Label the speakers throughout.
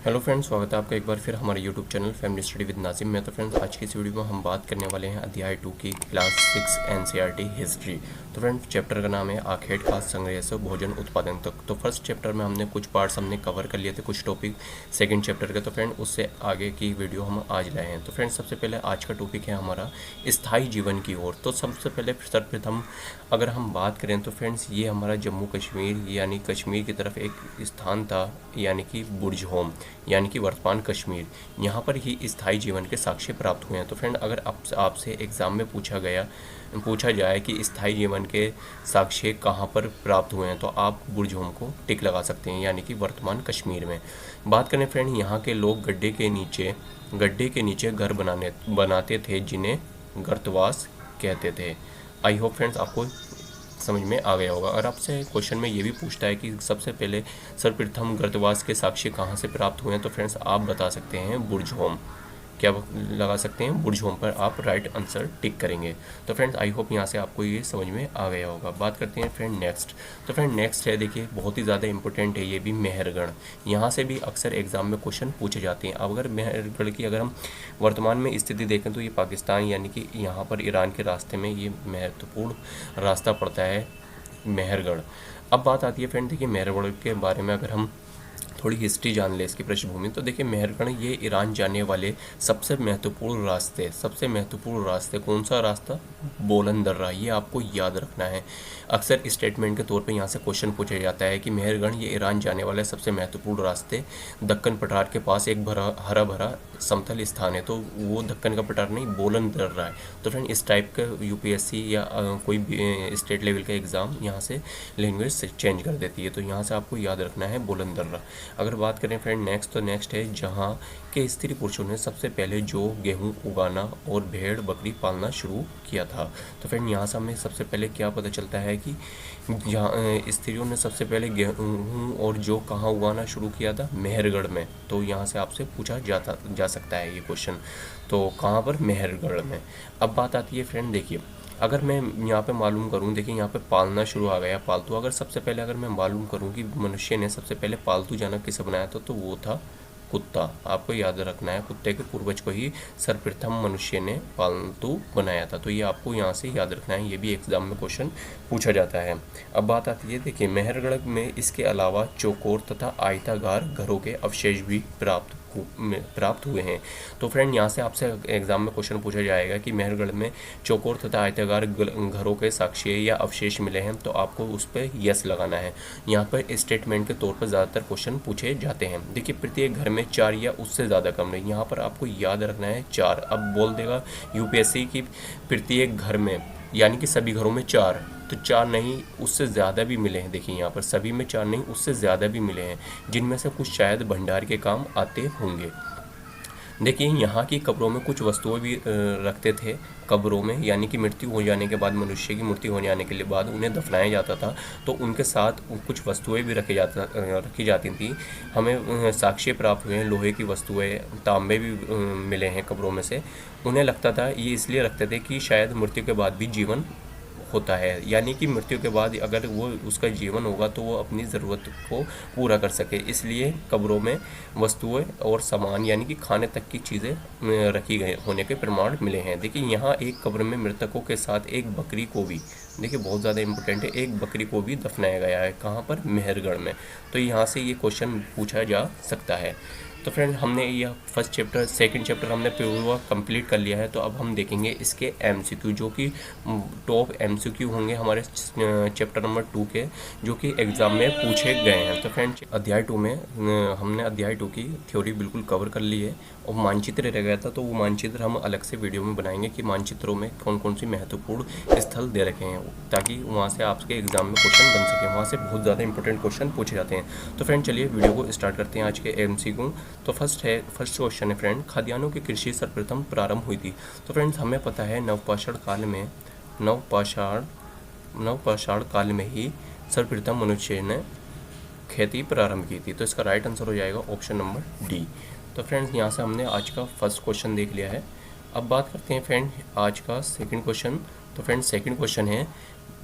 Speaker 1: Hello friends, स्वागत है आपका एक बार फिर हमारे YouTube channel family study with Nazim में। तो फ्रेंड्स, आज की इस वीडियो में हम बात करने वाले हैं अध्याय 2 की क्लास 6 एनसीईआरटी हिस्ट्री। तो फ्रेंड्स, चैप्टर का नाम है आखेट खास संग्रह से भोजन उत्पादन तक। तो फर्स्ट चैप्टर में हमने कुछ पार्ट्स हमने कवर कर लिए थे, कुछ टॉपिक सेकंड चैप्टर के। तो फ्रेंड, उससे आगे की वीडियो हम आज लाए हैं। तो फ्रेंड्स, सबसे पहले आज का टॉपिक है हमारा स्थायी जीवन की ओर। तो सबसे पहले सर्वप्रथम अगर हम बात करें तो फ्रेंड्स, ये हमारा जम्मू कश्मीर यानी कश्मीर की तरफ एक स्थान था, यानी कि बुर्ज होम यानी कि वर्तमान कश्मीर। यहाँ पर ही स्थायी जीवन के साक्ष्य प्राप्त हुए हैं। तो फ्रेंड, अगर आपसे एग्ज़ाम में पूछा जाए कि स्थायी जीवन के साक्ष्य कहाँ पर प्राप्त हुए हैं, तो आप बुर्ज होम को टिक लगा सकते हैं, यानी कि वर्तमान कश्मीर में। बात करें फ्रेंड, यहाँ के लोग गड्ढे के नीचे घर बनाते थे, जिन्हें गर्तवास कहते थे। आई होप फ्रेंड्स आपको समझ में आ गया होगा। और आपसे क्वेश्चन में ये भी पूछता है कि सबसे पहले सर्वप्रथम गर्तवास के साक्ष्य कहाँ से प्राप्त हुए हैं, तो फ्रेंड्स आप बता सकते हैं बुर्ज होम। क्या लगा सकते हैं? बुर्ज होम पर आप राइट आंसर टिक करेंगे। तो फ्रेंड्स, आई होप यहाँ से आपको ये समझ में आ गया होगा। बात करते हैं फ्रेंड नेक्स्ट। तो फ्रेंड नेक्स्ट है, देखिए बहुत ही ज़्यादा इंपॉर्टेंट है ये भी, मेहरगढ़। यहाँ से भी अक्सर एग्जाम में क्वेश्चन पूछे जाते हैं। अब अगर मेहरगढ़ की अगर हम वर्तमान में स्थिति देखें तो ये पाकिस्तान यानी कि यहाँ पर ईरान के रास्ते में ये महत्वपूर्ण रास्ता पड़ता है मेहरगढ़। अब बात आती है फ्रेंड, देखिए मेहरगढ़ के बारे में अगर हम थोड़ी हिस्ट्री जान ले इसकी पृष्ठभूमि, तो देखिए मेहरगढ़ ये ईरान जाने वाले सबसे महत्वपूर्ण रास्ते कौन सा रास्ता? बोलन दर्रा। ये आपको याद रखना है। अक्सर स्टेटमेंट के तौर पे यहाँ से क्वेश्चन पूछा जाता है कि मेहरगढ़ ये ईरान जाने वाले सबसे महत्वपूर्ण रास्ते, दक्कन पठार के पास एक हरा भरा समतल स्थान है। तो वो दक्कन का पठार नहीं, बोलन दर्रा है। तो फ्रेंड, इस टाइप का यूपीएससी या कोई भी स्टेट लेवल का एग्ज़ाम यहाँ से लैंग्वेज चेंज कर देती है। तो यहाँ से आपको याद रखना है बोलन दर्रा। अगर बात करें फ्रेंड नेक्स्ट, तो नेक्स्ट है जहाँ के स्त्री पुरुषों ने सबसे पहले जो गेहूं उगाना और भेड़ बकरी पालना शुरू किया था। तो फ्रेंड, यहाँ से हमें सबसे पहले क्या पता चलता है कि जहाँ स्त्रियों ने सबसे पहले गेहूं और जौ कहाँ उगाना शुरू किया था? मेहरगढ़ में। तो यहाँ से आपसे पूछा जा सकता है ये क्वेश्चन। तो कहाँ पर? मेहरगढ़ में। अब बात आती है फ्रेंड, देखिए अगर मैं यहाँ पे मालूम करूँ, देखिए यहाँ पे पालना शुरू आ गया, पालतू। अगर सबसे पहले अगर मैं मालूम करूँ कि मनुष्य ने सबसे पहले पालतू जानवर किसे बनाया था, तो वो था कुत्ता। आपको याद रखना है, कुत्ते के पूर्वज को ही सर्वप्रथम मनुष्य ने पालतू बनाया था। तो ये आपको यहाँ से याद रखना है, ये भी एग्जाम में क्वेश्चन पूछा जाता है। अब बात आती है, देखिए मेहरगढ़ में इसके अलावा चौकोर तथा आयताकार घरों के अवशेष भी प्राप्त हुए हैं। तो फ्रेंड, यहाँ से आपसे एग्जाम में क्वेश्चन पूछा जाएगा कि मेहरगढ़ में चौकोर तथा आयताकार घरों के साक्ष्य या अवशेष मिले हैं, तो आपको उस पर यस लगाना है। यहाँ पर स्टेटमेंट के तौर पर ज़्यादातर क्वेश्चन पूछे जाते हैं। देखिए प्रत्येक घर में 4 या उससे ज़्यादा कमरे, यहाँ पर आपको याद रखना है 4। अब बोल देगा यूपीएससी की प्रत्येक घर में, यानी कि सभी घरों में 4, तो 4 नहीं उससे ज़्यादा भी मिले हैं। देखिए यहाँ पर सभी में 4 नहीं उससे ज़्यादा भी मिले हैं, जिनमें से कुछ शायद भंडार के काम आते होंगे। देखिए यहाँ की कब्रों में कुछ वस्तुएं भी रखते थे कब्रों में, यानी कि मृत्यु हो जाने के बाद, मनुष्य की मृत्यु हो जाने के बाद उन्हें दफनाया जाता था, तो उनके साथ कुछ वस्तुएं भी रखी जाती थी। हमें साक्ष्य प्राप्त हुए हैं, लोहे की वस्तुएं, तांबे भी मिले हैं कब्रों में से। उन्हें लगता था, ये इसलिए रखते थे कि शायद मृत्यु के बाद भी जीवन होता है, यानी कि मृत्यु के बाद अगर वो उसका जीवन होगा तो वो अपनी ज़रूरत को पूरा कर सके, इसलिए कब्रों में वस्तुएं और सामान यानी कि खाने तक की चीज़ें रखी गए होने के प्रमाण मिले हैं। देखिए यहाँ एक कब्र में मृतकों के साथ एक बकरी को भी, देखिए बहुत ज़्यादा इंपॉर्टेंट है, एक बकरी को भी दफनाया गया है। कहाँ पर? मेहरगढ़ में। तो यहाँ से ये क्वेश्चन पूछा जा सकता है। तो फ्रेंड, हमने यह फर्स्ट चैप्टर सेकंड चैप्टर हमने पूरा कंप्लीट कर लिया है। तो अब हम देखेंगे इसके एमसीक्यू, जो कि टॉप एमसीक्यू होंगे हमारे चैप्टर नंबर 2 के, जो कि एग्ज़ाम में पूछे गए हैं। तो फ्रेंड, अध्याय 2 में हमने अध्याय 2 की थ्योरी बिल्कुल कवर कर ली है, और मानचित्र रह गया था, तो वो मानचित्र हम अलग से वीडियो में बनाएंगे कि मानचित्रों में कौन कौन सी महत्वपूर्ण स्थल दे रखे हैं, ताकि वहाँ से आपके एग्जाम में क्वेश्चन बन सके। वहाँ से बहुत ज़्यादा इंपॉर्टेंट क्वेश्चन पूछे जाते हैं। तो फ्रेंड, चलिए वीडियो को स्टार्ट करते हैं आज के एमसीक्यू। तो फर्स्ट क्वेश्चन है फ्रेंड, खाद्यान्नों की कृषि सर्वप्रथम प्रारंभ हुई थी। तो फ्रेंड्स, हमें पता है नवपाषाण काल में ही सर्वप्रथम मनुष्य ने खेती प्रारंभ की थी। तो इसका राइट आंसर हो जाएगा ऑप्शन नंबर डी। तो फ्रेंड्स, यहाँ से हमने आज का फर्स्ट क्वेश्चन देख लिया है। अब बात करते हैं फ्रेंड आज का सेकंड क्वेश्चन। तो फ्रेंड्स, सेकंड क्वेश्चन है,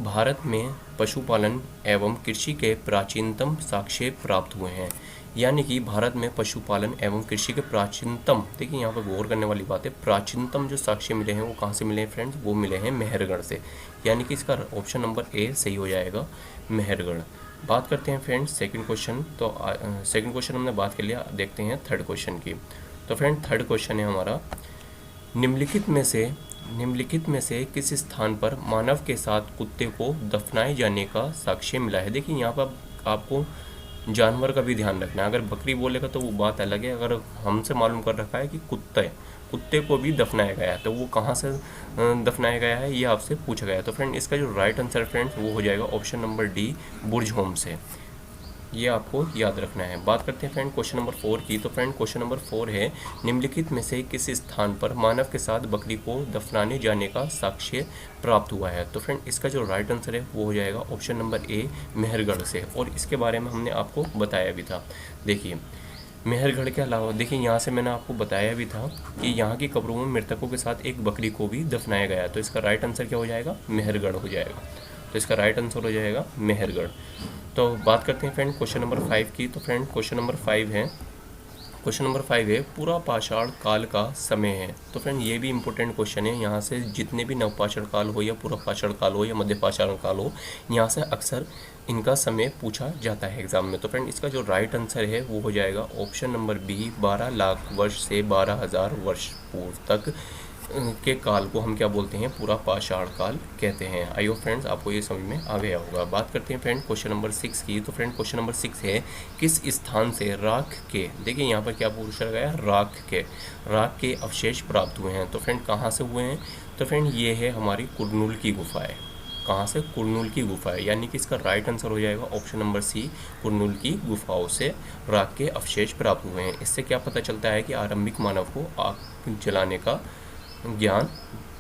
Speaker 1: भारत में पशुपालन एवं कृषि के प्राचीनतम साक्ष्य प्राप्त हुए हैं। यानी कि भारत में पशुपालन एवं कृषि के प्राचीनतम, देखिए यहाँ पर गौर करने वाली बात है, प्राचीनतम जो साक्ष्य मिले हैं वो कहाँ से मिले हैं फ्रेंड्स, वो मिले हैं मेहरगढ़ से। यानी कि इसका ऑप्शन नंबर ए सही हो जाएगा, मेहरगढ़। बात करते हैं फ्रेंड्स सेकंड क्वेश्चन। तो सेकंड क्वेश्चन हमने बात कर लिया, देखते हैं थर्ड क्वेश्चन की। तो फ्रेंड थर्ड क्वेश्चन है हमारा, निम्नलिखित में से किस स्थान पर मानव के साथ कुत्ते को दफनाए जाने का साक्ष्य मिला है। देखिए यहाँ पर आपको जानवर का भी ध्यान रखना है। अगर बकरी बोलेगा तो वो बात अलग है, अगर हमसे मालूम कर रखा है कि कुत्ते को भी दफनाया गया है, तो वो कहाँ से दफनाया गया है ये आपसे पूछा गया है। तो फ्रेंड इसका जो राइट आंसर फ्रेंड्स वो हो जाएगा ऑप्शन नंबर डी, बुर्ज होम से। ये आपको याद रखना है। बात करते हैं फ्रेंड क्वेश्चन नंबर 4 की। तो फ्रेंड क्वेश्चन नंबर 4 है, निम्नलिखित में से किस स्थान पर मानव के साथ बकरी को दफनाने जाने का साक्ष्य प्राप्त हुआ है। तो फ्रेंड इसका जो राइट आंसर है वो हो जाएगा ऑप्शन नंबर ए, मेहरगढ़ से। और इसके बारे में हमने आपको बताया भी था। देखिए मेहरगढ़ के अलावा देखिए यहाँ से मैंने आपको बताया भी था कि यहाँ की कब्रों में मृतकों के साथ एक बकरी को भी दफनाया गया। तो इसका राइट आंसर क्या हो जाएगा, मेहरगढ़ हो जाएगा। तो इसका राइट आंसर हो जाएगा मेहरगढ़। तो बात करते हैं फ्रेंड क्वेश्चन नंबर 5 की। तो फ्रेंड क्वेश्चन नंबर 5 है पूरा पाषाण काल का समय है। तो फ्रेंड ये भी इंपॉर्टेंट क्वेश्चन है। यहाँ से जितने भी नवपाषाण काल हो या पूरा पाषाण काल हो या मध्य पाषाण काल हो, यहाँ से अक्सर इनका समय पूछा जाता है एग्जाम में। तो फ्रेंड इसका जो राइट आंसर है वो हो जाएगा ऑप्शन नंबर बी, 12 लाख वर्ष से 12,000 वर्ष पूर्व तक के काल को हम क्या बोलते हैं, पूरा पाषाण काल कहते हैं। आई होप फ्रेंड्स आपको ये समझ में आ गया होगा। बात करते हैं फ्रेंड क्वेश्चन नंबर 6 की। तो फ्रेंड क्वेश्चन नंबर 6 है, किस स्थान से राख के, देखिए यहाँ पर क्या पूछा गया, राख के अवशेष प्राप्त हुए हैं। तो फ्रेंड कहाँ से हुए हैं, तो फ्रेंड ये है हमारी कुरनूल की गुफा है। कहाँ से, कुरनूल की गुफा है। यानी कि इसका राइट आंसर हो जाएगा ऑप्शन नंबर सी, कुरनूल की गुफाओं से राख के अवशेष प्राप्त हुए हैं। इससे क्या पता चलता है कि आरंभिक मानव को आग जलाने का ज्ञान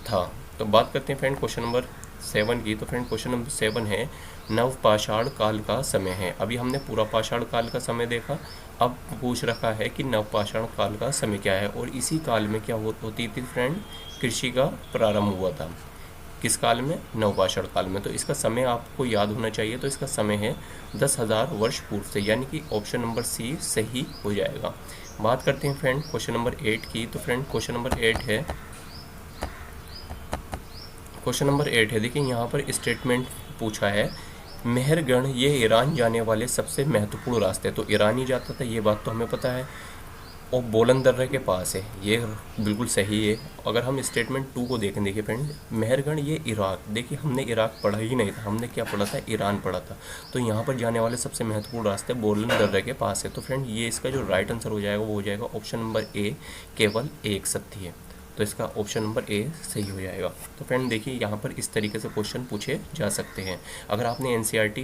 Speaker 1: था। तो बात करते हैं फ्रेंड क्वेश्चन नंबर 7 की। तो फ्रेंड क्वेश्चन नंबर 7 है, नवपाषाण काल का समय है। अभी हमने पूरा पाषाण काल का समय देखा, अब पूछ रखा है कि नवपाषाण काल का समय क्या है। और इसी काल में क्या होती थी फ्रेंड, कृषि का प्रारंभ हुआ था। किस काल में, नवपाषाण काल में। तो इसका समय आपको याद होना चाहिए। तो इसका समय है 10,000 वर्ष पूर्व से, यानी कि ऑप्शन नंबर सी सही हो जाएगा। बात करते हैं फ्रेंड क्वेश्चन नंबर 8 की। तो फ्रेंड क्वेश्चन नंबर 8 है, देखिए यहाँ पर स्टेटमेंट पूछा है, मेहरगढ़ ये ईरान जाने वाले सबसे महत्वपूर्ण रास्ते। तो ईरान ही जाता था, ये बात तो हमें पता है, और बोलन दर्रे के पास है, ये बिल्कुल सही है। अगर हम स्टेटमेंट 2 को देखें, देखिए फ्रेंड, मेहरगढ़ ये इराक, देखिए हमने इराक पढ़ा ही नहीं था, हमने क्या पढ़ा था, ईरान पढ़ा था। तो यहाँ पर जाने वाले सबसे महत्वपूर्ण रास्ते बोलन दर्रे के पास है। तो फ्रेंड ये इसका जो राइट आंसर हो जाएगा वो हो जाएगा ऑप्शन नंबर ए, केवल एक सत्य है। तो इसका ऑप्शन नंबर ए सही हो जाएगा। तो फ्रेंड देखिए यहाँ पर इस तरीके से क्वेश्चन पूछे जा सकते हैं। अगर आपने एनसीईआरटी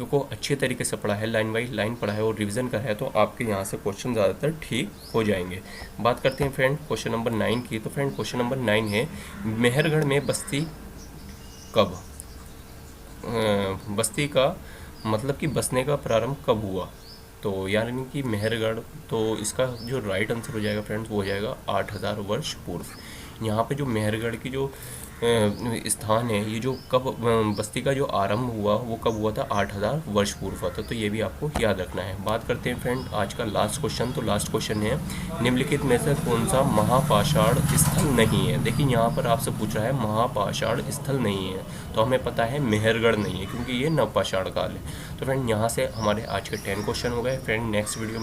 Speaker 1: को अच्छे तरीके से पढ़ा है, लाइन बाई लाइन पढ़ा है और रिवीजन करा है, तो आपके यहाँ से क्वेश्चन ज़्यादातर ठीक हो जाएंगे। बात करते हैं फ्रेंड क्वेश्चन नंबर 9 की। तो फ्रेंड क्वेश्चन नंबर 9 है, मेहरगढ़ में बस्ती कब, बस्ती का मतलब कि बसने का प्रारंभ कब हुआ। तो यानी कि मेहरगढ़, तो इसका जो राइट आंसर हो जाएगा फ्रेंड्स वो हो जाएगा 8,000 वर्ष पूर्व। यहाँ पे जो मेहरगढ़ की जो स्थान है, ये जो कब बस्ती का जो आरंभ हुआ वो कब हुआ था, 8,000 वर्ष पूर्व हुआ था। तो ये भी आपको याद रखना है। बात करते हैं फ्रेंड आज का लास्ट क्वेश्चन। तो लास्ट क्वेश्चन है, निम्नलिखित में से कौन सा महापाषाण स्थल नहीं है। देखिए यहाँ पर आपसे पूछ रहा है महापाषाण स्थल नहीं है, तो हमें पता है मेहरगढ़ नहीं है क्योंकि ये नवपाषाण काल है। तो फ्रेंड यहाँ से हमारे आज के 10 क्वेश्चन हो गए। फ्रेंड नेक्स्ट वीडियो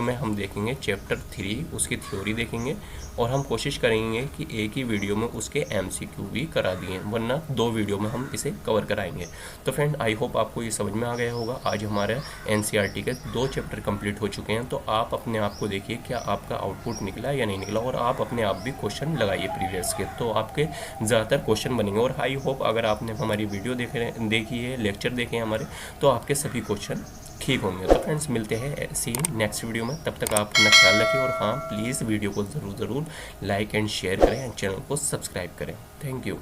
Speaker 1: में हम देखेंगे चैप्टर 3, उसकी थ्योरी देखेंगे और हम कोशिश करेंगे कि एक ही वीडियो में उसके MCQ भी करा दिए, वरना 2 वीडियो में हम इसे कवर कराएंगे। तो फ्रेंड आई होप आपको ये समझ में आ गया होगा। आज हमारे NCERT के 2 चैप्टर कंप्लीट हो चुके हैं। तो आप अपने आप को देखिए क्या आपका आउटपुट निकला या नहीं निकला, और आप अपने आप भी क्वेश्चन लगाइए प्रीवियस के, तो आपके ज़्यादातर क्वेश्चन बनेंगे। और आई होप अगर आपने हमारी वीडियो देखी है, लेक्चर देखे हैं हमारे, तो आपके सभी क्वेश्चन ठीक होंगे। तो फ्रेंड्स मिलते हैं ऐसी नेक्स्ट वीडियो में, तब तक आप अपना ख्याल रखिए। और हाँ, प्लीज़ वीडियो को ज़रूर लाइक एंड शेयर करें एंड चैनल को सब्सक्राइब करें। Thank you.